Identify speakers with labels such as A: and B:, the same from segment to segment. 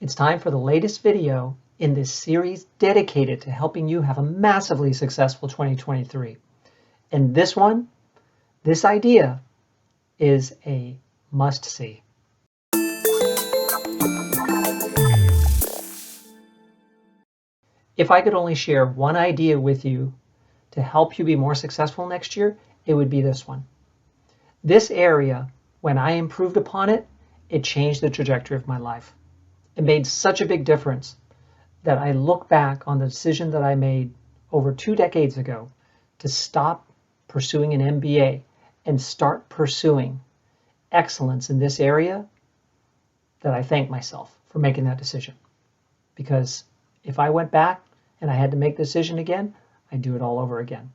A: It's time for the latest video in this series dedicated to helping you have a massively successful 2023. And this one, this idea, is a must-see. If I could only share one idea with you to help you be more successful next year, it would be this one. This area, when I improved upon it, it changed the trajectory of my life. It made such a big difference that I look back on the decision that I made over 2 decades ago to stop pursuing an MBA and start pursuing excellence in this area, that I thank myself for making that decision. Because if I went back and I had to make the decision again, I'd do it all over again.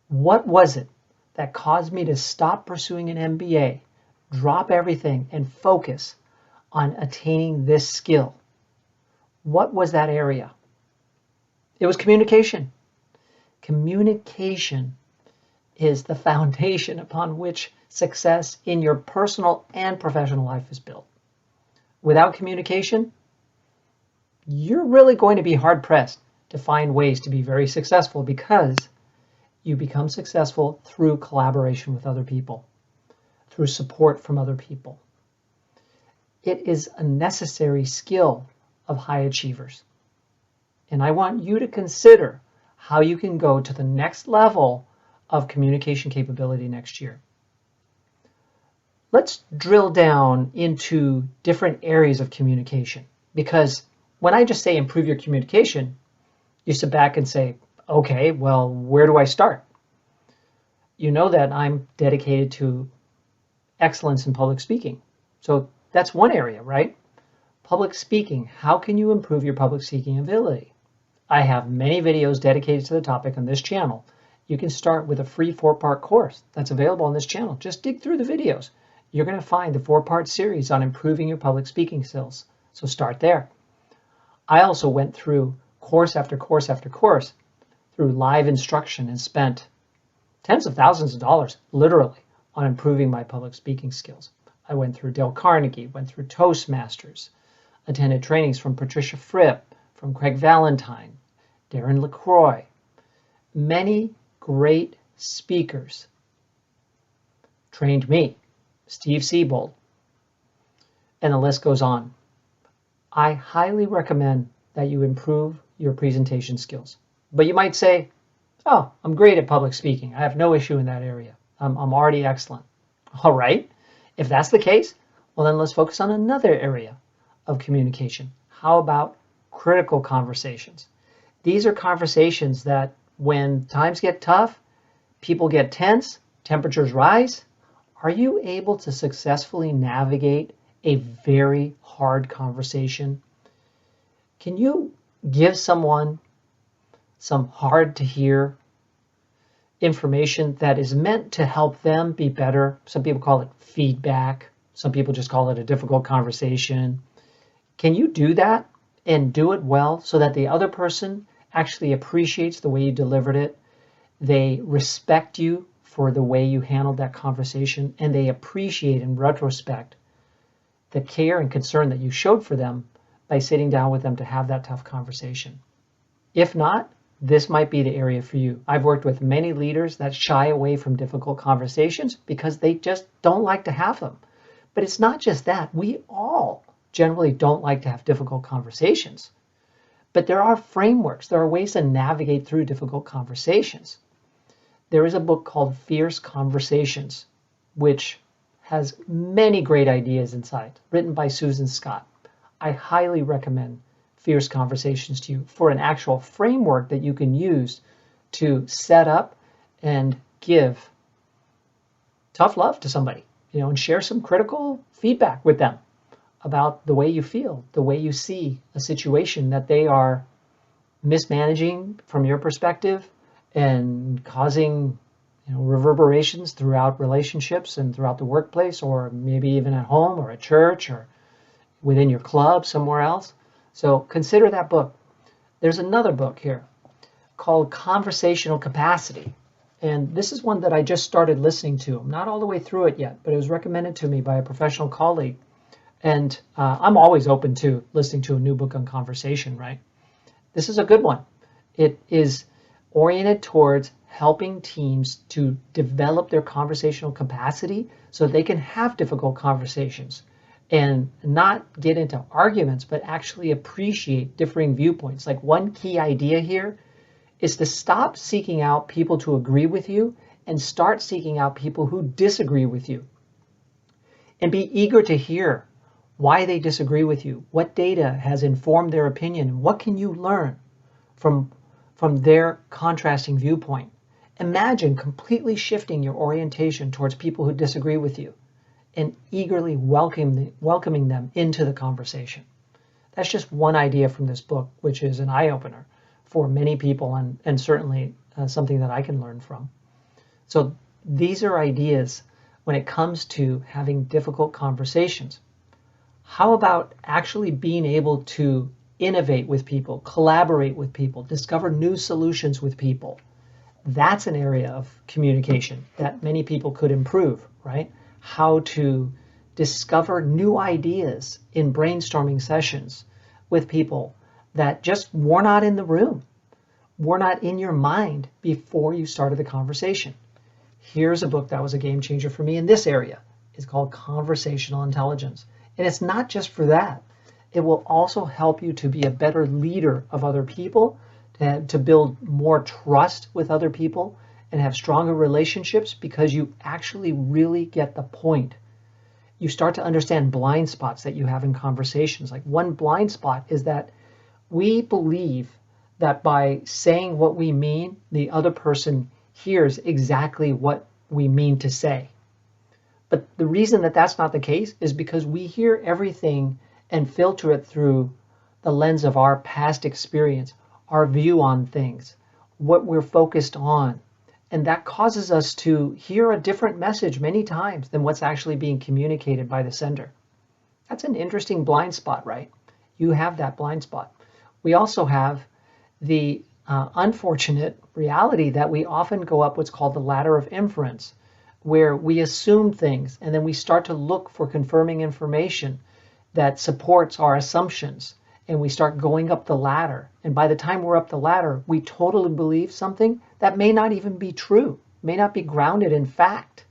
A: What was it that caused me to stop pursuing an MBA, drop everything, and focus on attaining this skill? What was that area? It was communication. Communication is the foundation upon which success in your personal and professional life is built. Without communication, you're really going to be hard-pressed to find ways to be very successful, because you become successful through collaboration with other people, through support from other people. It is a necessary skill of high achievers. And I want you to consider how you can go to the next level of communication capability next year. Let's drill down into different areas of communication, because when I just say improve your communication, you sit back and say, okay, well, where do I start? You know that I'm dedicated to excellence in public speaking. So that's one area, right? Public speaking. How can you improve your public speaking ability? I have many videos dedicated to the topic on this channel. You can start with a free 4-part course that's available on this channel. Just dig through the videos. You're going to find the 4-part series on improving your public speaking skills. So start there. I also went through course after course after course through live instruction and spent tens of thousands of dollars, literally, on improving my public speaking skills. I went through Dale Carnegie, went through Toastmasters, attended trainings from Patricia Fripp, from Craig Valentine, Darren LaCroix. Many great speakers trained me, Steve Siebold, and the list goes on. I highly recommend that you improve your presentation skills. But you might say, oh, I'm great at public speaking. I have no issue in that area. I'm already excellent. All right. If that's the case, well, then let's focus on another area of communication. How about critical conversations? These are conversations that when times get tough, people get tense, temperatures rise. Are you able to successfully navigate a very hard conversation? Can you give someone some hard to hear information that is meant to help them be better? Some people call it feedback. Some people just call it a difficult conversation. Can you do that and do it well so that the other person actually appreciates the way you delivered it? They respect you for the way you handled that conversation, and they appreciate in retrospect the care and concern that you showed for them by sitting down with them to have that tough conversation. If not, this might be the area for you. I've worked with many leaders that shy away from difficult conversations because they just don't like to have them. But it's not just that. We all generally don't like to have difficult conversations. But there are frameworks. There are ways to navigate through difficult conversations. There is a book called Fierce Conversations, which has many great ideas inside, written by Susan Scott. I highly recommend Fierce Conversations to you for an actual framework that you can use to set up and give tough love to somebody, and share some critical feedback with them about the way you feel, the way you see a situation that they are mismanaging from your perspective and causing reverberations throughout relationships and throughout the workplace, or maybe even at home or at church or within your club somewhere else. So consider that book. There's another book here called Conversational Capacity. And this is one that I just started listening to. I'm not all the way through it yet, but it was recommended to me by a professional colleague. And I'm always open to listening to a new book on conversation, right? This is a good one. It is oriented towards helping teams to develop their conversational capacity so they can have difficult conversations and not get into arguments, but actually appreciate differing viewpoints. Like, one key idea here is to stop seeking out people to agree with you and start seeking out people who disagree with you. And be eager to hear why they disagree with you, what data has informed their opinion, and what can you learn from their contrasting viewpoint. Imagine completely shifting your orientation towards people who disagree with you and eagerly welcoming them into the conversation. That's just one idea from this book, which is an eye-opener for many people, and certainly something that I can learn from. So these are ideas when it comes to having difficult conversations. How about actually being able to innovate with people, collaborate with people, discover new solutions with people? That's an area of communication that many people could improve, right? How to discover new ideas in brainstorming sessions with people that just were not in the room, were not in your mind before you started the conversation. Here's a book that was a game changer for me in this area. It's called Conversational Intelligence. And it's not just for that. It will also help you to be a better leader of other people, to build more trust with other people and have stronger relationships, because you actually really get the point. You start to understand blind spots that you have in conversations. Like, one blind spot is that we believe that by saying what we mean, the other person hears exactly what we mean to say. But the reason that that's not the case is because we hear everything and filter it through the lens of our past experience, our view on things, what we're focused on. And that causes us to hear a different message many times than what's actually being communicated by the sender. That's an interesting blind spot, right? You have that blind spot. We also have the unfortunate reality that we often go up what's called the ladder of inference, where we assume things and then we start to look for confirming information that supports our assumptions, and we start going up the ladder. And by the time we're up the ladder, we totally believe something that may not even be true, may not be grounded in fact.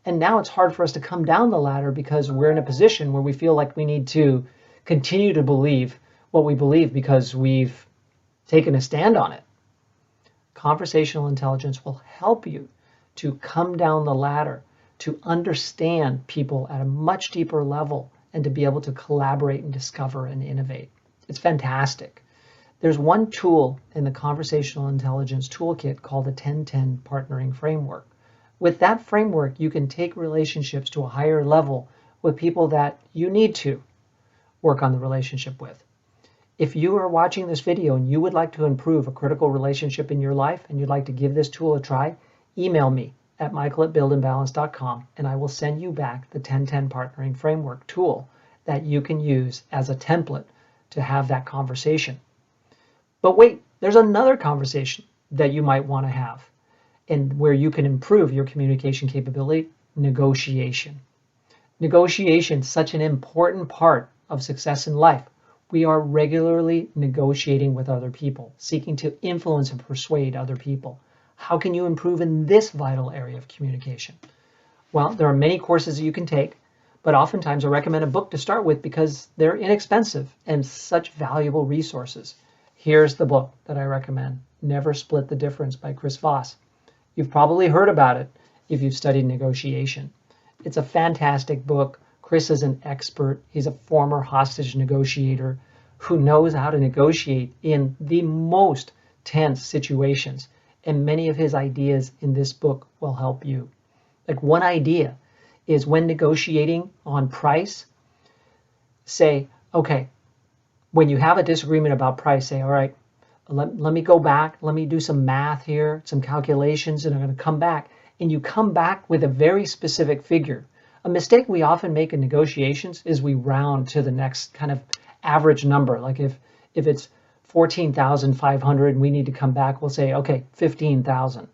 A: And now it's hard for us to come down the ladder because we're in a position where we feel like we need to continue to believe what we believe because we've taken a stand on it. Conversational intelligence will help you to come down the ladder, to understand people at a much deeper level, and to be able to collaborate and discover and innovate. It's fantastic. There's one tool in the conversational intelligence toolkit called the 10-10 partnering framework. With that framework, you can take relationships to a higher level with people that you need to work on the relationship with. If you are watching this video and you would like to improve a critical relationship in your life and you'd like to give this tool a try, email me at michael@buildandbalance.com and I will send you back the 10-10 partnering framework tool that you can use as a template to have that conversation. But wait, there's another conversation that you might want to have and where you can improve your communication capability: negotiation. Negotiation is such an important part of success in life. We are regularly negotiating with other people, seeking to influence and persuade other people. How can you improve in this vital area of communication? Well, there are many courses that you can take, but oftentimes I recommend a book to start with because they're inexpensive and such valuable resources. Here's the book that I recommend, Never Split the Difference by Chris Voss. You've probably heard about it if you've studied negotiation. It's a fantastic book. Chris is an expert. He's a former hostage negotiator who knows how to negotiate in the most tense situations. And many of his ideas in this book will help you. Like, one idea is when negotiating on price, say, okay, when you have a disagreement about price, say, all right, let me go back, let me do some math here, some calculations, and I'm going to come back. And you come back with a very specific figure. A mistake we often make in negotiations is we round to the next kind of average number. Like if it's 14,500 and we need to come back, we'll say, okay, 15,000.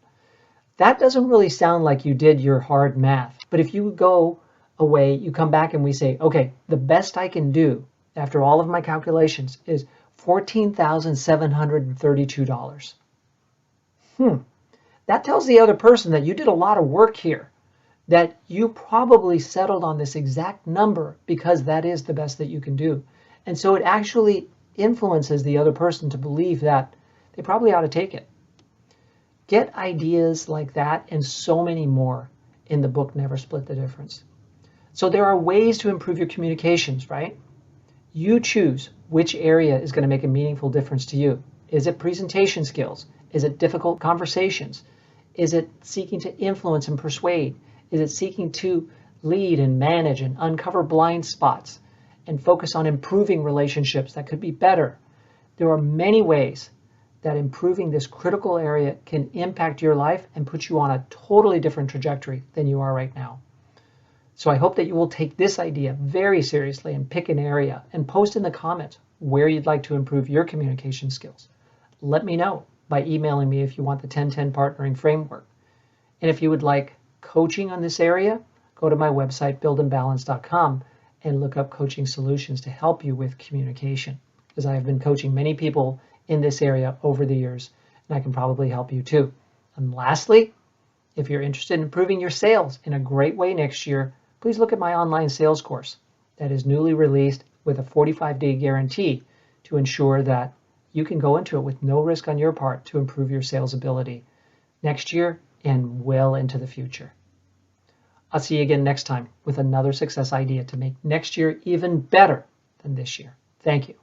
A: That doesn't really sound like you did your hard math. But if you go away, you come back and we say, okay, the best I can do after all of my calculations is $14,732. That tells the other person that you did a lot of work here, that you probably settled on this exact number because that is the best that you can do. And so it actually influences the other person to believe that they probably ought to take it. Get ideas like that and so many more in the book, Never Split the Difference. So there are ways to improve your communications, right? You choose which area is going to make a meaningful difference to you. Is it presentation skills? Is it difficult conversations? Is it seeking to influence and persuade? Is it seeking to lead and manage and uncover blind spots and focus on improving relationships that could be better? There are many ways that improving this critical area can impact your life and put you on a totally different trajectory than you are right now. So I hope that you will take this idea very seriously and pick an area and post in the comments where you'd like to improve your communication skills. Let me know by emailing me if you want the 10-10 Partnering Framework. And if you would like coaching on this area, go to my website, buildandbalance.com, and look up coaching solutions to help you with communication, because I have been coaching many people in this area over the years, and I can probably help you too. And lastly, if you're interested in improving your sales in a great way next year, please look at my online sales course that is newly released with a 45-day guarantee to ensure that you can go into it with no risk on your part to improve your sales ability next year and well into the future. I'll see you again next time with another success idea to make next year even better than this year. Thank you.